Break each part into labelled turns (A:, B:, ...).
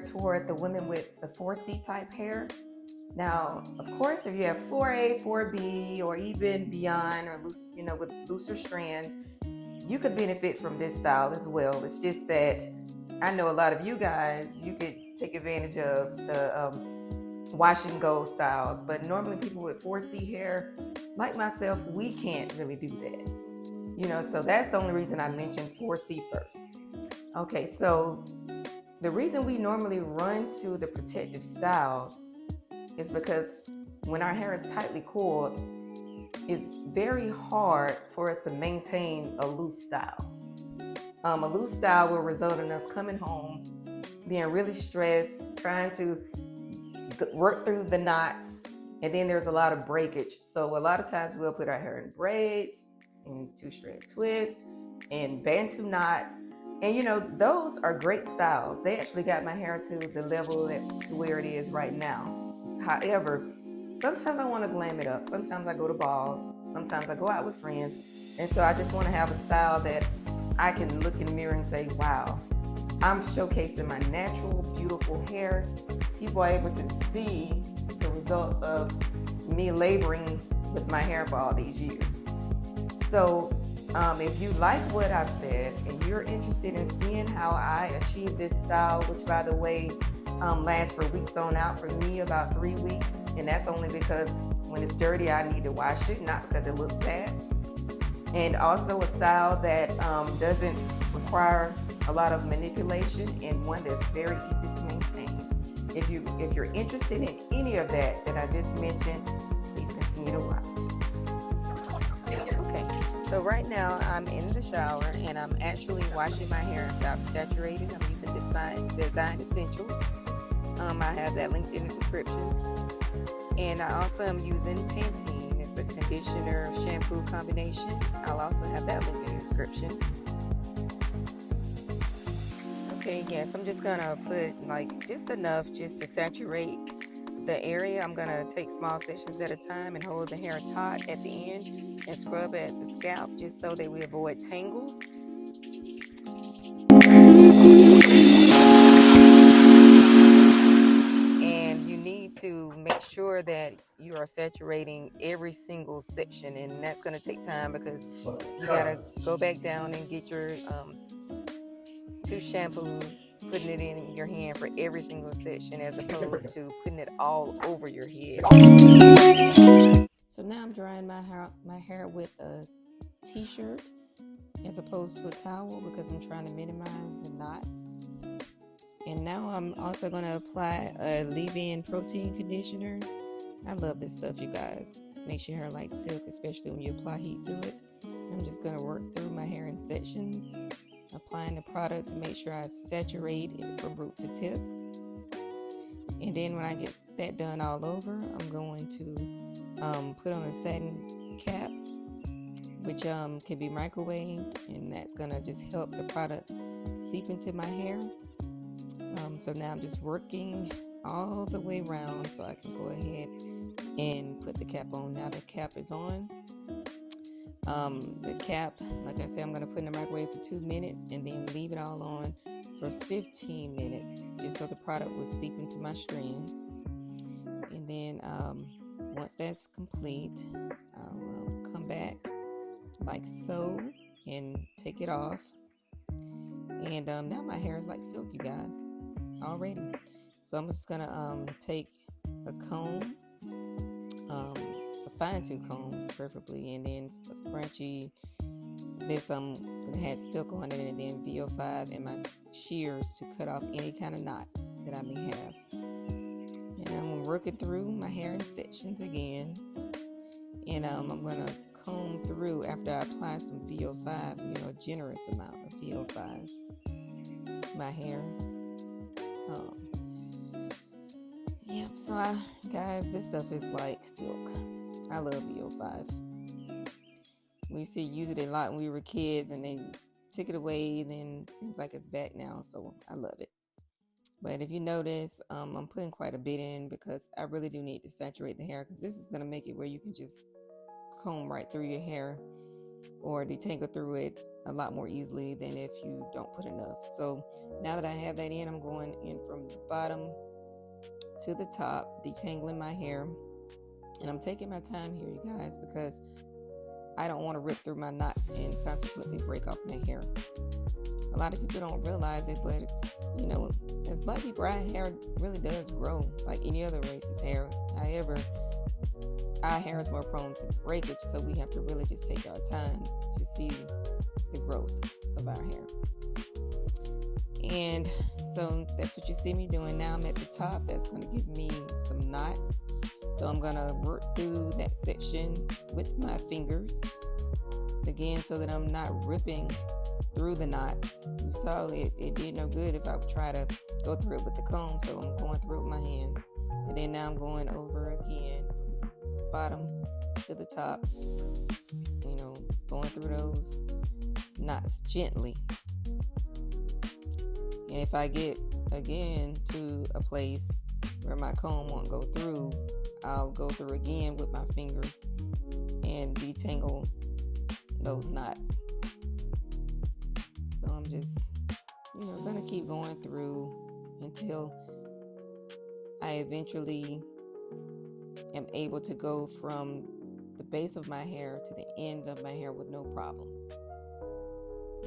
A: toward the women with the 4C type hair. Now, of course, if you have 4A, 4B, or even beyond, or loose, with looser strands, you could benefit from this style as well. It's just that I know a lot of you guys, you could take advantage of the wash and go styles, but normally people with 4C hair, like myself, we can't really do that. So that's the only reason I mentioned 4C first. Okay, so the reason we normally run to the protective styles is because when our hair is tightly coiled, it's very hard for us to maintain a loose style. A loose style will result in us coming home, being really stressed, trying to work through the knots, and then there's a lot of breakage. So a lot of times we'll put our hair in braids, in two-strand twist, and bantu knots. And those are great styles. They actually got my hair to the level to where it is right now. However, sometimes I want to glam it up. Sometimes I go to balls. Sometimes I go out with friends. And so I just want to have a style that I can look in the mirror and say, wow, I'm showcasing my natural, beautiful hair. People are able to see the result of me laboring with my hair for all these years. So if you like what I've said and you're interested in seeing how I achieve this style, which by the way, lasts for weeks on out, for me about 3 weeks, and that's only because when it's dirty I need to wash it, not because it looks bad. And also a style that doesn't require a lot of manipulation, and one that's very easy to maintain. If you're interested in any of that I just mentioned, please continue to watch. Okay, so right now I'm in the shower and I'm actually washing my hair without saturating. I'm using Design Essentials. I have that linked in the description. And I also am using Pantene. It's a conditioner shampoo combination. I'll also have that linked in the description. Okay, yes, I'm just gonna put just enough just to saturate the area. I'm gonna take small sections at a time and hold the hair taut at the end and scrub at the scalp just so that we avoid tangles. And you need to make sure that you are saturating every single section, and that's gonna take time because you gotta go back down and get your two shampoos, putting it in your hand for every single section as opposed to putting it all over your head. So now I'm drying my hair with a t-shirt as opposed to a towel because I'm trying to minimize the knots. And now I'm also going to apply a leave-in protein conditioner. I love this stuff, you guys. Makes your hair like silk, especially when you apply heat to it. I'm just going to work through my hair in sections, applying the product to make sure I saturate it from root to tip. And then when I get that done all over, I'm going to put on a satin cap, which can be microwaved, and that's going to just help the product seep into my hair. So now I'm just working all the way around so I can go ahead and put the cap on. Now the cap is on. The cap, like I said, I'm going to put in the microwave for 2 minutes and then leave it all on for 15 minutes just so the product will seep into my strands. And then once that's complete, I'll come back like so and take it off. And now my hair is like silk, you guys, already. So I'm just going to take a comb, a fine tooth comb preferably, and then a scrunchie. This that has silk on it, and then VO5 and my shears to cut off any kind of knots that I may have. And I'm working through my hair in sections again, and I'm gonna comb through after I apply some VO5, a generous amount of VO5 to my hair. So guys, this stuff is like silk. I love VO5. We used to use it a lot when we were kids, and they took it away, and then it seems like it's back now, so I love it. But if you notice, I'm putting quite a bit in because I really do need to saturate the hair, because this is going to make it where you can just comb right through your hair or detangle through it a lot more easily than if you don't put enough. So now that I have that in, I'm going in from the bottom to the top, detangling my hair. And I'm taking my time here, you guys, because I don't want to rip through my knots and consequently break off my hair. A lot of people don't realize it, but you know, as Black people, our hair really does grow like any other race's hair. However, our hair is more prone to breakage, so we have to really just take our time to see the growth of our hair. And so that's what you see me doing now. I'm at the top. That's going to give me some knots. So I'm going to work through that section with my fingers again, so that I'm not ripping through the knots. You saw it did no good if I would try to go through it with the comb, so I'm going through it with my hands. And then now I'm going over again from the bottom to the top, you know, going through those knots gently. And if I get again to a place where my comb won't go through, I'll go through again with my fingers and detangle those knots. So I'm just, you know, gonna keep going through until I eventually am able to go from the base of my hair to the end of my hair with no problem.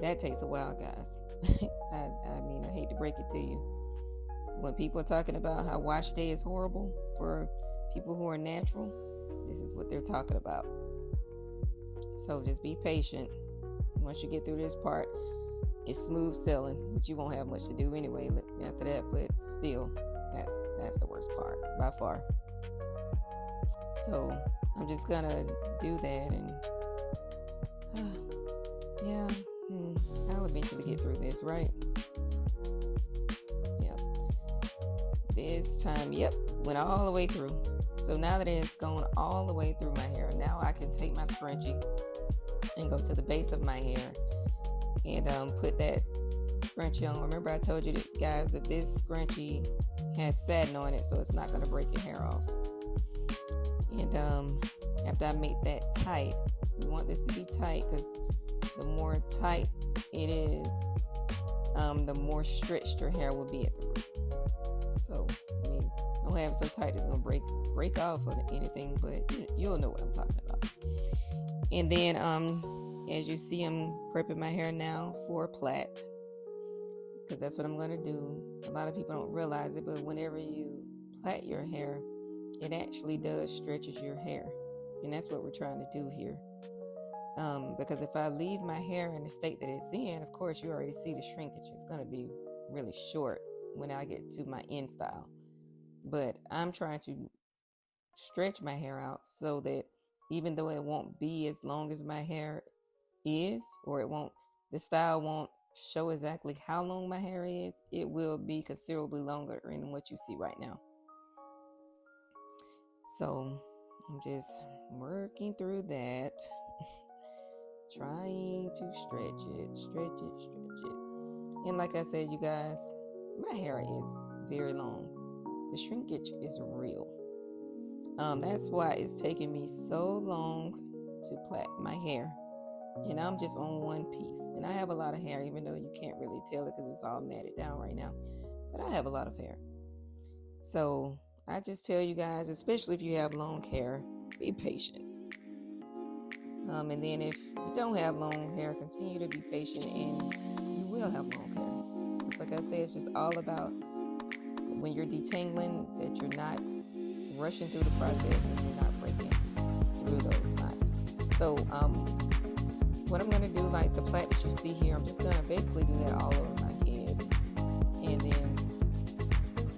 A: That takes a while, guys. I mean, I hate to break it to you. When people are talking about how wash day is horrible for people who are natural, this is what they're talking about. So just be patient. Once you get through this part, it's smooth sailing, which you won't have much to do anyway after that, but still, that's the worst part by far. So I'm just gonna do that, and I'll eventually get through this, right? Yeah. This time, went all the way through. So now that it's gone all the way through my hair, now I can take my scrunchie and go to the base of my hair and put that scrunchie on. Remember I told you guys that this scrunchie has satin on it, so it's not going to break your hair off. And after I make that tight, we want this to be tight, because the more tight it is, the more stretched your hair will be at the root. So, I mean, don't have it so tight it's going to break off or anything, but you'll know what I'm talking about. And then, as you see, I'm prepping my hair now for a plait, because that's what I'm going to do. A lot of people don't realize it, but whenever you plait your hair, it actually does stretches your hair. And that's what we're trying to do here. Because if I leave my hair in the state that it's in, of course, you already see the shrinkage. It's going to be really short when I get to my end style. But I'm trying to stretch my hair out so that even though it won't be as long as my hair is, or the style won't show exactly how long my hair is, it will be considerably longer than what you see right now. So I'm just working through that, trying to stretch it. And like I said, you guys, my hair is very long. The shrinkage is real. That's why it's taking me so long to plait my hair. And I'm just on one piece. And I have a lot of hair, even though you can't really tell it because it's all matted down right now. But I have a lot of hair. So I just tell you guys, especially if you have long hair, be patient. And then if you don't have long hair, continue to be patient, and you will have long hair. It's like I say, it's just all about when you're detangling, that you're not rushing through the process and you're not breaking through those knots. So what I'm going to do, like the plait that you see here, I'm just going to basically do that all over my head, and then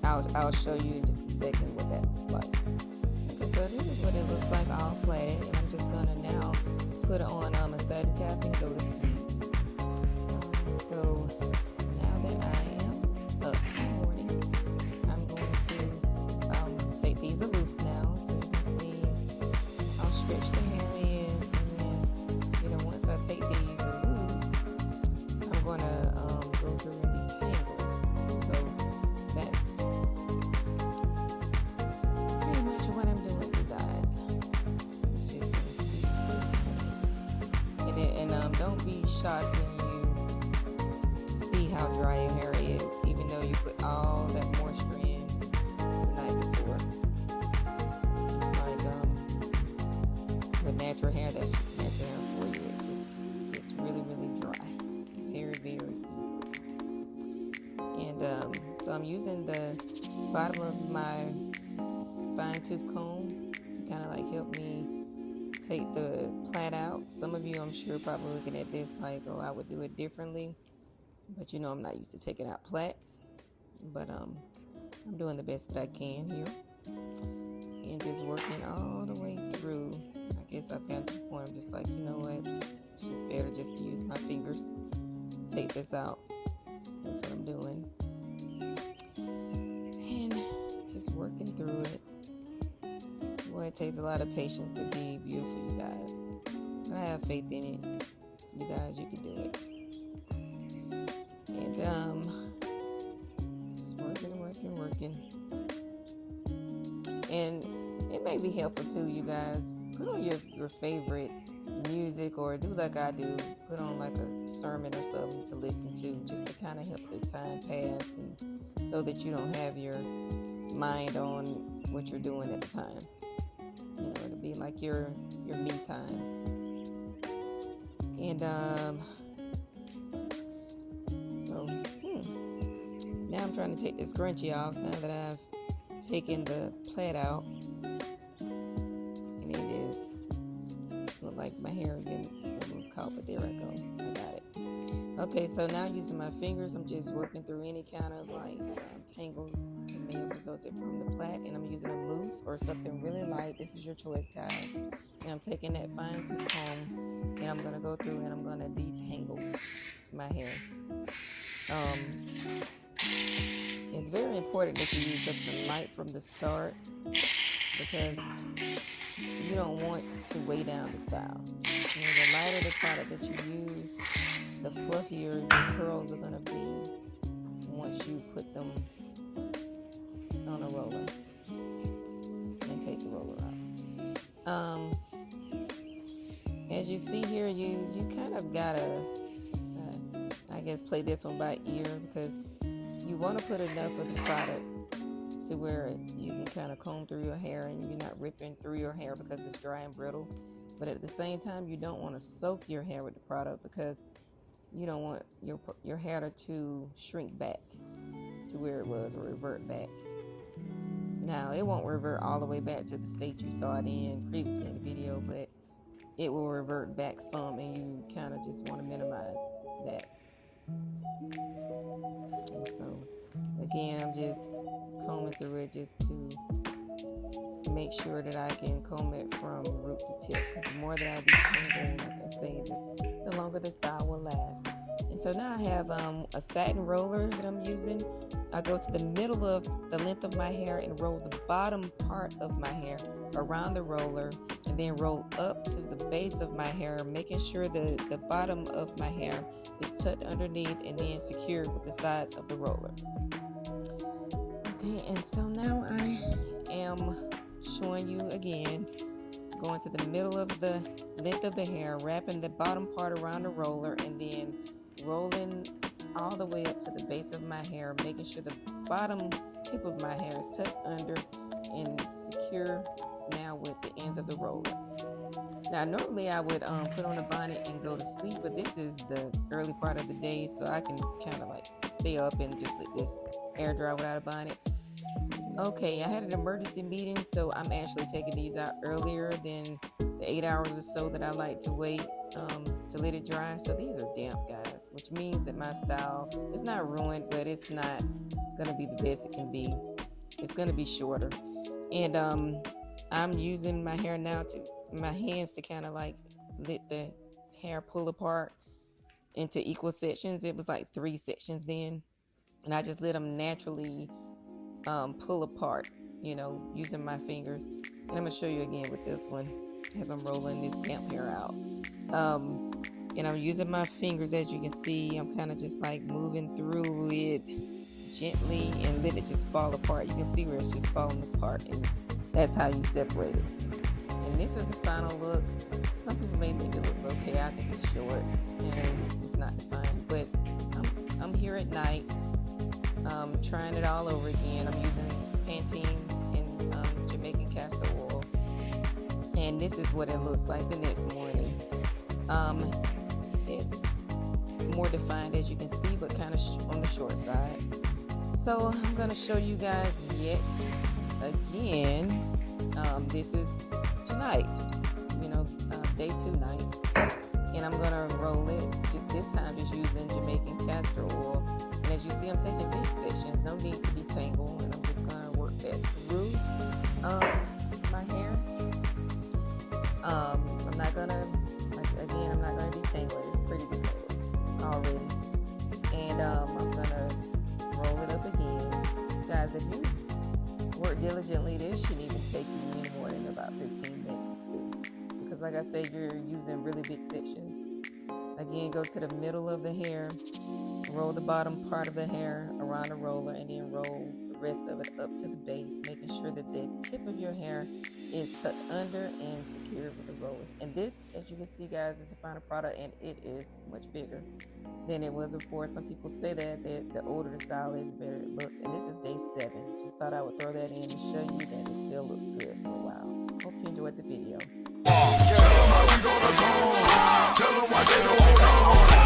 A: I'll show you in just a second what that looks like. Okay, so this is what it looks like all plaited, and I'm just going to now put on a satin cap and go to sleep. So now that I am up in the morning, I'm going to take these loose now, so you can see how stretched the hair is. And then, once I take these loose, I'm going to go through and detangle. So that's pretty much what I'm doing, you guys. It's just and don't be shocked when how dry your hair is, even though you put all that moisture in the night before. It's like with natural hair, that's just natural hair for you. It's really, really dry, very, very easily. And so I'm using the bottom of my fine tooth comb to kind of like help me take the plait out. Some of you, I'm sure, probably looking at this like, oh, I would do it differently. But you know, I'm not used to taking out plaits. But I'm doing the best that I can here. And just working all the way through. I guess I've gotten to the point I'm just like, you know what? It's just better just to use my fingers to take this out. So that's what I'm doing. And just working through it. Boy, it takes a lot of patience to be beautiful, you guys. But I have faith in it. You guys, you can do it. And just working. And it may be helpful too, you guys. Put on your favorite music, or do like I do. Put on like a sermon or something to listen to, just to kind of help the time pass, and so that you don't have your mind on what you're doing at the time. You know, it'll be like your me time. And so now I'm trying to take this scrunchie off now that I've taken the plait out, and it just look like my hair getting a little caught, but there I go. I got it. Okay, so now using my fingers, I'm just working through any kind of like tangles that may have resulted from the plait, and I'm using a mousse or something really light. This is your choice, guys. And I'm taking that fine tooth comb, and I'm gonna go through and I'm gonna detangle my hair. It's very important that you use something light from the start, because you don't want to weigh down the style. You know, the lighter the product that you use, the fluffier your curls are going to be once you put them on a roller and take the roller out. As you see here, you kind of got to, I guess, play this one by ear, because you want to put enough of the product to where you can kind of comb through your hair and you're not ripping through your hair because it's dry and brittle. But at the same time, you don't want to soak your hair with the product, because you don't want your hair to shrink back to where it was, or revert back. Now, it won't revert all the way back to the state you saw it in previously in the video, but it will revert back some, and you kind of just want to minimize that. And so, again, I'm just combing through it just to make sure that I can comb it from root to tip, because the more that I detangle, like I say, the longer the style will last. And so now I have a satin roller that I'm using. I go to the middle of the length of my hair and roll the bottom part of my hair around the roller, and then roll up to the base of my hair, making sure that the bottom of my hair is tucked underneath and then secured with the sides of the roller. Okay, and so now I am showing you again, going to the middle of the length of the hair, wrapping the bottom part around the roller, and then rolling all the way up to the base of my hair, making sure the bottom tip of my hair is tucked under and secure now with the ends of the roller. Now, normally I would put on a bonnet and go to sleep, but this is the early part of the day, so I can kind of like stay up and just let this air dry without a bonnet. Okay, I had an emergency meeting, so I'm actually taking these out earlier than the 8 hours or so that I like to wait to let it dry. So these are damp, guys, which means that my style is not ruined, but it's not going to be the best it can be. It's going to be shorter. And I'm using my hands to kind of like let the hair pull apart into equal sections. It was like 3 sections then. And I just let them naturally pull apart, you know, using my fingers. And I'm going to show you again with this one as I'm rolling this damp hair out. And I'm using my fingers, as you can see. I'm kind of just like moving through it gently and let it just fall apart. You can see where it's just falling apart, and that's how you separate it. And this is the final look. Some people may think it looks okay. I think it's short and it's not defined, but I'm here at night, trying it all over again. I'm using Pantene and Jamaican castor oil, and this is what it looks like the next morning. It's more defined, as you can see, but kind of on the short side. So I'm going to show you guys yet again. This is tonight, day 2 night, and I'm going to roll it this time just using Jamaican castor oil. And as you see, I'm taking big sections, no need to detangle, and I'm just going to work that through my hair. I'm not going to detangle it. It's pretty detangled already, and I'm going to roll it up again. Guys, if you work diligently, this shouldn't even take you any more than about 15 minutes to do, because like I said, you're using really big sections. Again, go to the middle of the hair, roll the bottom part of the hair around the roller, and then roll the rest of it up to the base, making sure that the tip of your hair is tucked under and secured with the rollers. And this, as you can see, guys, is a final product, and it is much bigger than it was before. Some people say that the older the style is, the better it looks, and this is day 7. Just thought I would throw that in to show you that it still looks good for a while. Hope you enjoyed the video. Tell them why they don't hold on.